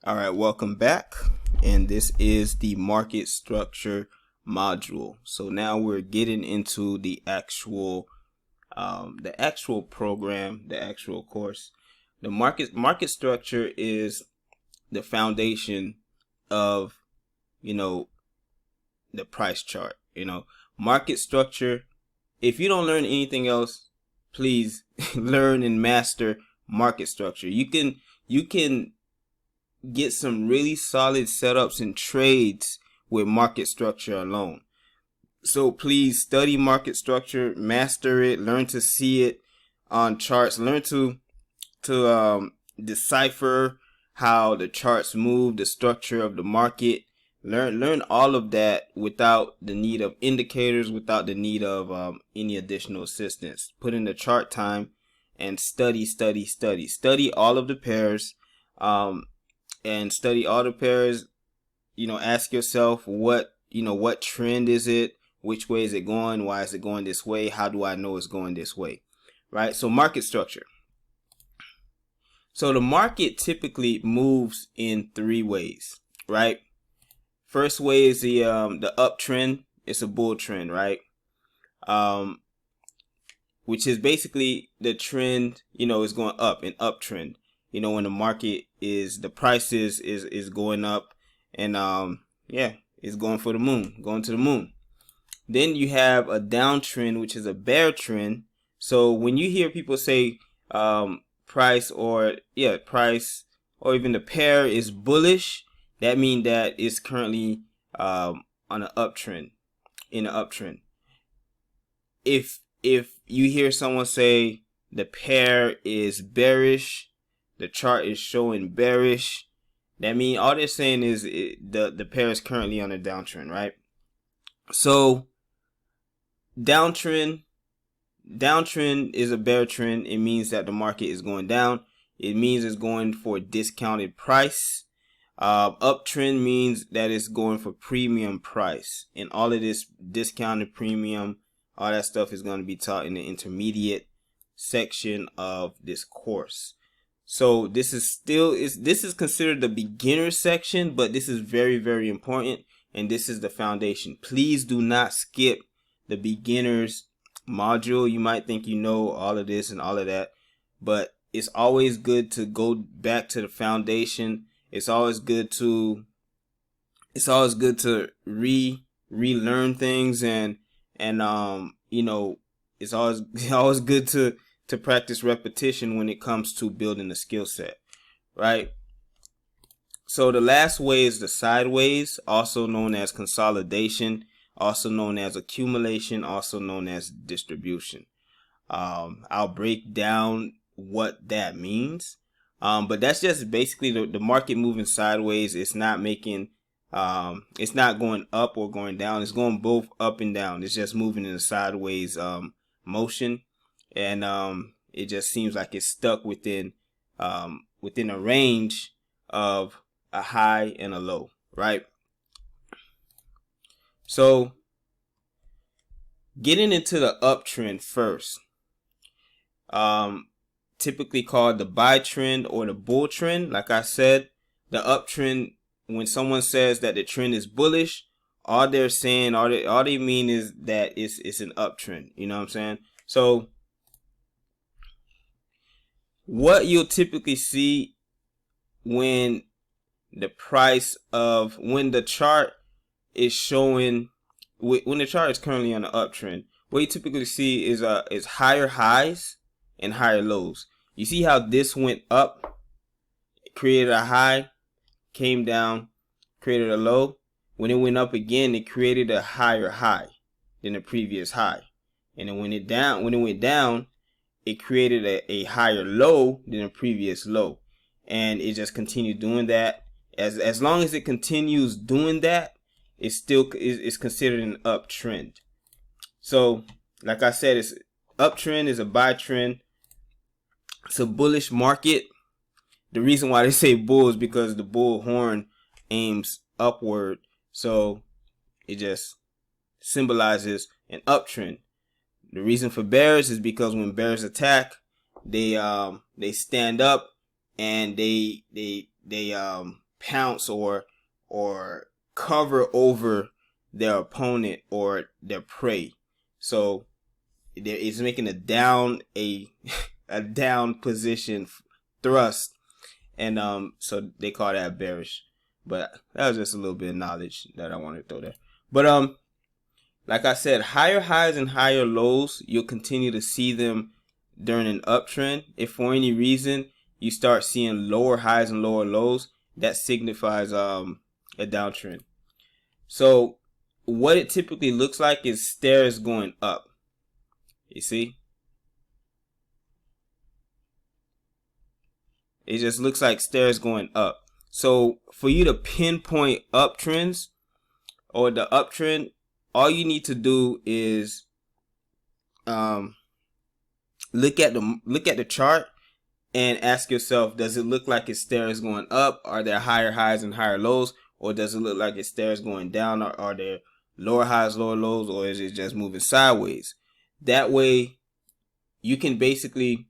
All right, welcome back. And this is the market structure module. So now we're getting into the actual program, the actual course. The market structure is the foundation of, the price chart. Market structure. If you don't learn anything else, please learn and master market structure. You can get some really solid setups and trades with market structure alone. So please study market structure, master it, learn to see it on charts, learn to decipher how the charts move, the structure of the market. Learn all of that without the need of indicators, without the need of any additional assistance. Put in the chart time and study all of the pairs. And study all the pairs. Ask yourself what trend is it? Which way is it going? Why is it going this way? How do I know it's going this way? Right? So market structure. So the market typically moves in three ways, right? First way is the uptrend. It's a bull trend, right? Which is basically the trend, is going up, an uptrend. When the market the price is going up, and it's going for the moon, going to the moon. Then you have a downtrend, which is a bear trend. So when you hear people say price or even the pair is bullish, that means that it's currently on an uptrend, in an uptrend. If you hear someone say the pair is bearish, the chart is showing bearish, that means all they're saying is the pair is currently on a downtrend, right? So downtrend is a bear trend. It means that the market is going down. It means it's going for a discounted price. Uptrend means that it's going for premium price, and all of this discounted premium, all that stuff is going to be taught in the intermediate section of this course. So this is considered the beginner section, but this is very, very important, and this is the foundation. Please do not skip the beginners module. You might think you know all of this and all of that, but it's always good to go back to the foundation. It's always good to relearn things, and it's always good to practice repetition when it comes to building a skill set, right? So the last way is the sideways, also known as consolidation, also known as accumulation, also known as distribution. I'll break down what that means. But that's just basically the market moving sideways. It's not making, it's not going up or going down. It's going both up and down. It's just moving in a sideways motion. And it just seems like it's stuck within a range of a high and a low, right? So getting into the uptrend first, typically called the buy trend or the bull trend. Like I said, the uptrend, when someone says that the trend is bullish, all they're saying, all they mean is that it's an uptrend. You know what I'm saying? So what you'll typically see when the chart is showing, when the chart is currently on the uptrend, what you typically see is higher highs and higher lows. You see how this went up, created a high, came down, created a low. When it went up again, it created a higher high than the previous high. And then when it went down, it created a higher low than the previous low. And it just continued doing that. As long as it continues doing that, it's considered an uptrend. So, like I said, it's uptrend is a buy trend. It's a bullish market. The reason why they say bull is because the bull horn aims upward. So it just symbolizes an uptrend. The reason for bears is because when bears attack, they stand up and they pounce or cover over their opponent or their prey. So it's making a down a down position thrust, and so they call that bearish. But that was just a little bit of knowledge that I wanted to throw there. But like I said, higher highs and higher lows, you'll continue to see them during an uptrend. If for any reason you start seeing lower highs and lower lows, that signifies a downtrend. So what it typically looks like is stairs going up. You see? It just looks like stairs going up. So for you to pinpoint uptrends or the uptrend, all you need to do is look at the chart and ask yourself, does it look like it's stairs going up? Are there higher highs and higher lows? Or does it look like it's stairs going down? Or are there lower highs, lower lows? Or is it just moving sideways? That way you can basically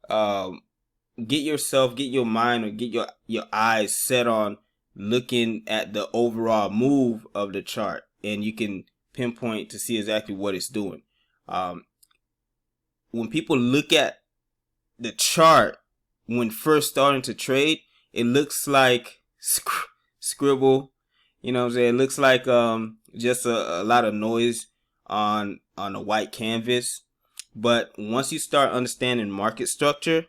get your mind or get your eyes set on looking at the overall move of the chart, and you can pinpoint to see exactly what it's doing. When people look at the chart when first starting to trade, it looks like scribble, you know what I'm saying? It looks like just a lot of noise on a white canvas. But once you start understanding market structure,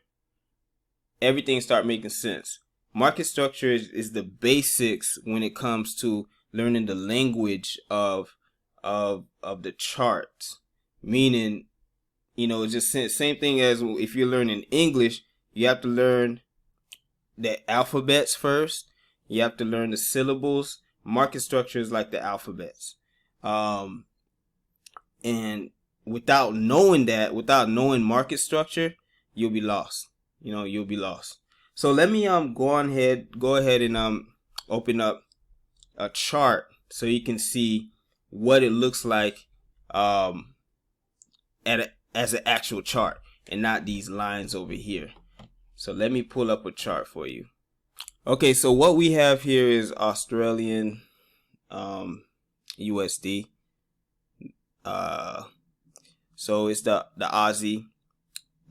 everything start making sense. Market structure is the basics when it comes to learning the language of the charts. Meaning, you know, it's just same thing as if you're learning English, you have to learn the alphabets first. You have to learn the syllables. Market structure is like the alphabets. And without knowing that, without knowing market structure, you'll be lost. You know, you'll be lost. So let me go ahead and open up a chart so you can see what it looks like as an actual chart and not these lines over here. So let me pull up a chart for you. Okay, so what we have here is Australian USD. So it's the Aussie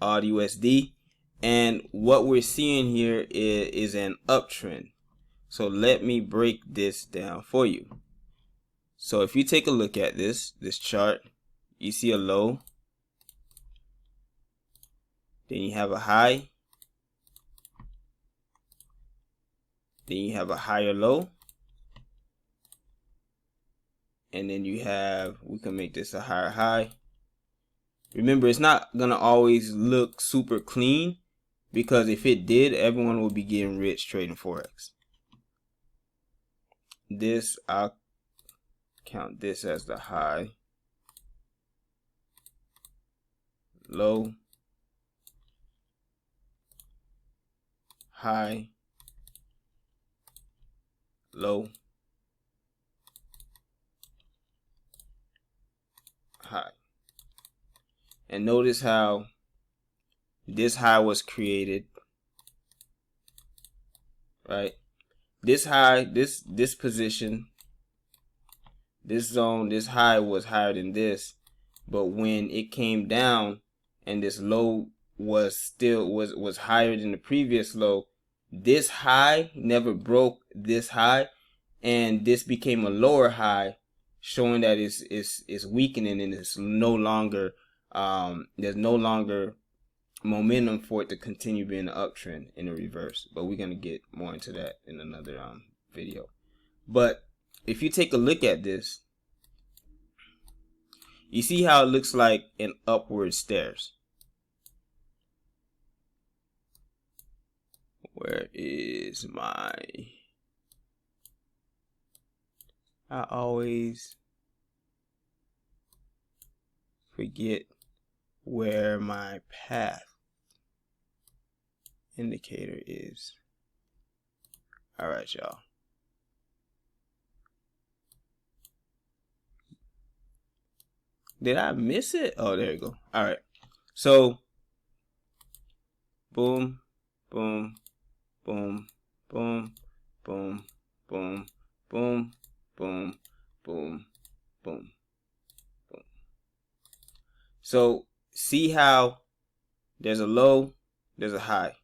odd USD, and what we're seeing here is an uptrend. So let me break this down for you. So if you take a look at this chart, you see a low, then you have a high, then you have a higher low, and then you have, we can make this a higher high. Remember, it's not gonna always look super clean, because if it did, everyone would be getting rich trading Forex. This, I'll count this as the high, low, high, low, high. And notice how this high was created, right? This high, this position, this zone, this high was higher than this, but when it came down and this low was higher than the previous low, this high never broke this high, and this became a lower high, showing that it's weakening and it's no longer there's no longer momentum for it to continue being an uptrend in a reverse. But we're going to get more into that in another video. But if you take a look at this, you see how it looks like an upward stairs. Where is my, I always forget where my path indicator is. All right, y'all. Did I miss it? Oh, there you go. All right. So, boom, boom, boom, boom, boom, boom, boom, boom, boom, boom, boom. So see how there's a low, there's a high.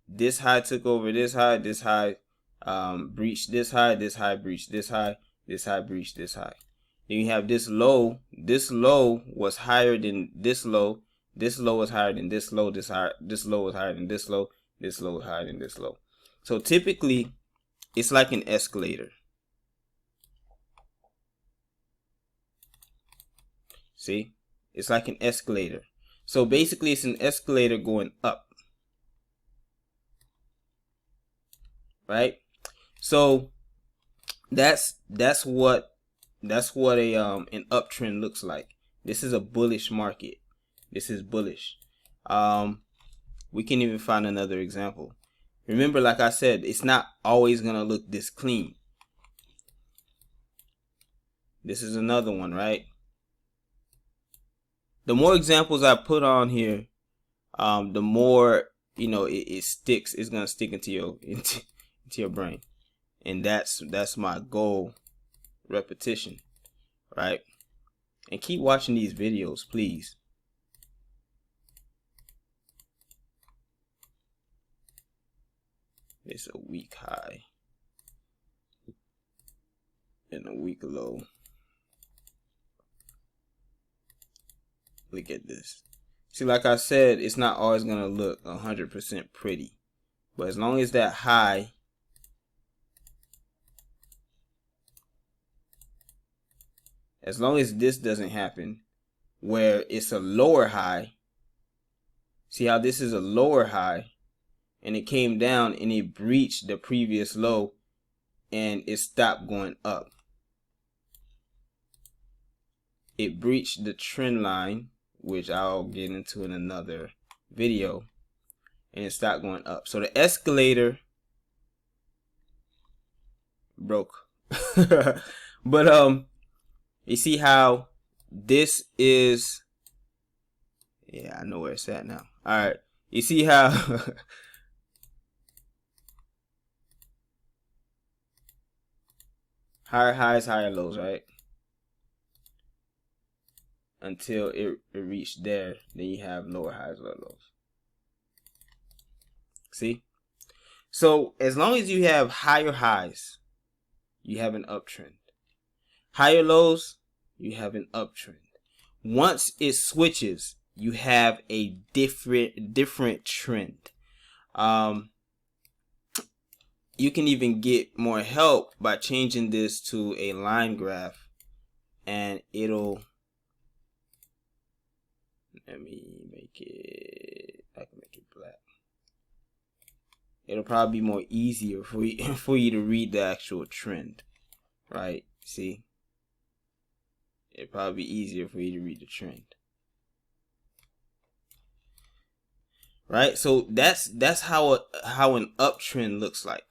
This high took over this high breached this high breached this high breached this high. Then you have this low was higher than this low was higher than this low, this low was higher than this low was higher than this low. So typically it's like an escalator. See, it's like an escalator. So basically it's an escalator going up, right? So that's what a an uptrend looks like. This is a bullish market. This is bullish. We can even find another example. Remember, like I said, it's not always gonna look this clean. This is another one, right? The more examples I put on here, the more it sticks. It's gonna stick into your brain, and that's my goal. Repetition, right? And keep watching these videos, please. It's a weak high and a weak low. Look at this. See, like I said, it's not always gonna look 100% pretty, but as long as that high as long as this doesn't happen where it's a lower high, see how this is a lower high and it came down and it breached the previous low and it stopped going up. It breached the trend line, which I'll get into in another video, and it stopped going up. So the escalator broke. But you see how this is, yeah, I know where it's at now. All right, you see how higher highs, higher lows, right? Until it reached there, then you have lower highs, lower lows. See? So as long as you have higher highs, you have an uptrend. Higher lows, you have an uptrend. Once it switches, you have a different trend. You can even get more help by changing this to a line graph, and it'll, let me make it, I can make it black. It'll probably be more easier for you to read the actual trend, right? See, it'll probably be easier for you to read the trend, right? So that's how an uptrend looks like.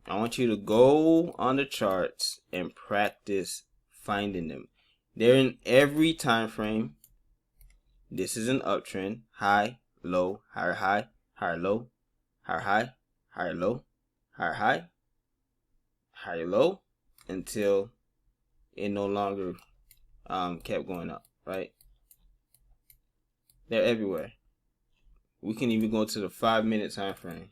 I want you to go on the charts and practice finding them. They're in every time frame. This is an uptrend: high, low, higher high, higher low, higher high, higher low, higher high, higher low, until it no longer kept going up, right? They're everywhere. We can even go to the 5-minute time frame.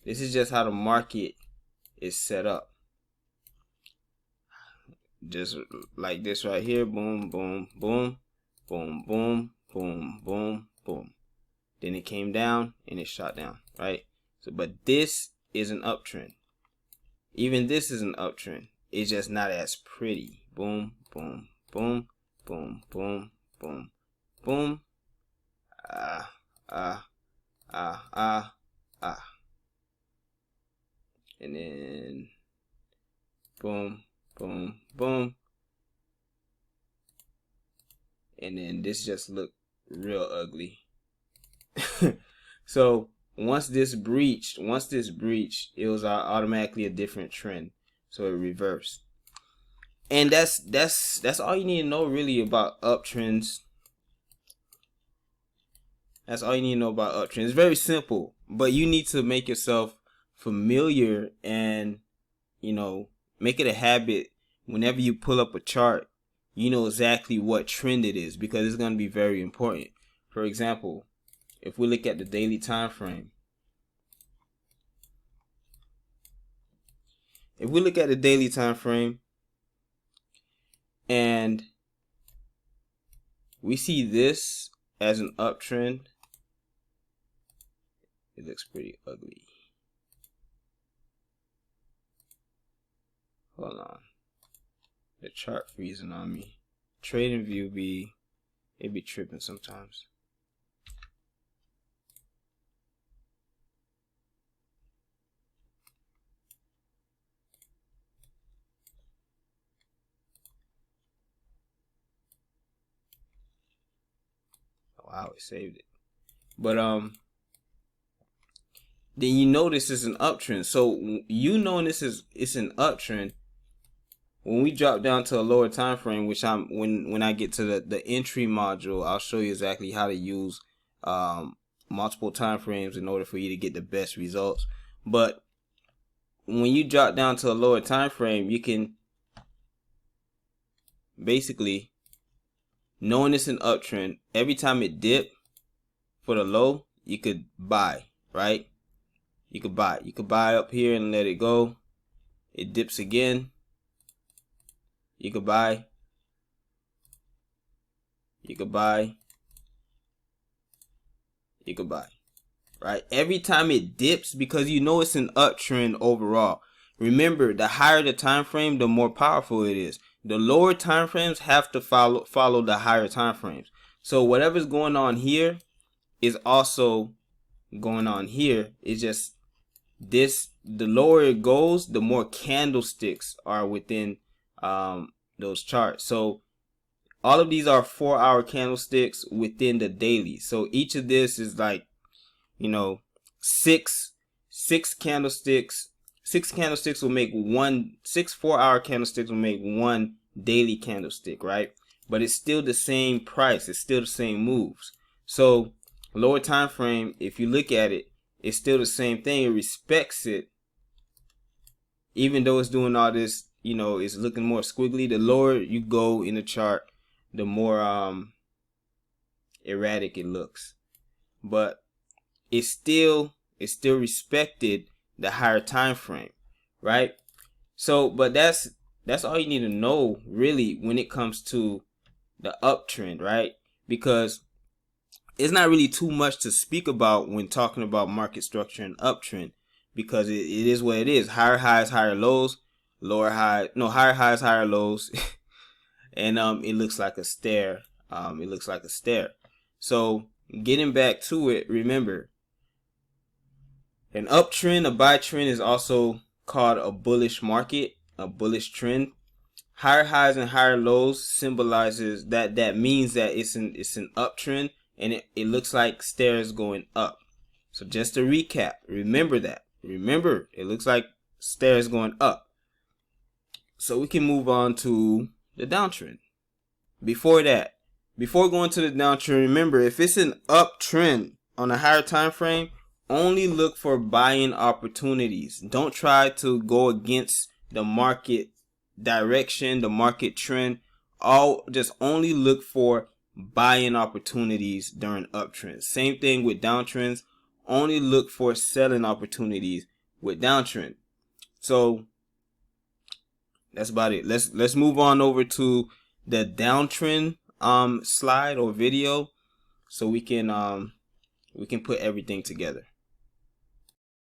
This is just how the market is set up. Just like this right here, boom, boom, boom, boom, boom, boom, boom, boom. Then it came down and it shot down, right? So, but this is an uptrend. Even this is an uptrend. It's just not as pretty. Boom, boom, boom, boom, boom, boom, boom. And then boom, boom, boom. And then this just looked real ugly. So once this breached, it was automatically a different trend. So it reversed. And that's all you need to know really about uptrends. That's all you need to know about uptrend. It's very simple, but you need to make yourself familiar and, you know, make it a habit. Whenever you pull up a chart, you know exactly what trend it is, because it's going to be very important. For example, if we look at the daily time frame, and we see this as an uptrend, it looks pretty ugly. Hold on, the chart freezing on me. Trading view it be tripping sometimes. Wow, it saved it. But then you notice it's an uptrend. So you know it's an uptrend. When we drop down to a lower time frame, which when I get to the entry module, I'll show you exactly how to use multiple time frames in order for you to get the best results. But when you drop down to a lower time frame, you can basically, knowing it's an uptrend, every time it dip for the low, you could buy, right? You could buy up here and let it go. It dips again, you could buy, right? Every time it dips, because you know it's an uptrend overall. Remember, the higher the time frame, the more powerful it is. The lower time frames have to follow the higher time frames. So whatever's going on here is also going on here. It's just this, the lower it goes, the more candlesticks are within those charts. So all of these are 4-hour candlesticks within the daily. So each of this is like, you know, six candlesticks. 6 candlesticks will make one, 6 4-hour candlesticks will make one daily candlestick, right? But it's still the same price. It's still the same moves. So lower time frame, if you look at it, it's still the same thing. It respects it, even though it's doing all this, you know, it's looking more squiggly. The lower you go in the chart, the more erratic it looks. But it still respected the higher time frame, right? So, but that's all you need to know really when it comes to the uptrend, right? Because it's not really too much to speak about when talking about market structure and uptrend, because it is what it is. Higher highs, higher lows, higher highs, higher lows. And it looks like a stair. So getting back to it, remember, an uptrend, a buy trend, is also called a bullish market, a bullish trend. Higher highs and higher lows symbolizes that means that it's an uptrend, and it looks like stairs going up. So just to recap, remember that. Remember, it looks like stairs going up. So we can move on to the downtrend. Before going to the downtrend, remember, if it's an uptrend on a higher time frame, only look for buying opportunities. Don't try to go against the market direction, the market trend. Just only look for buying opportunities during uptrends. Same thing with downtrends. Only look for selling opportunities with downtrend. So that's about it. Let's move on over to the downtrend slide or video, so we can put everything together.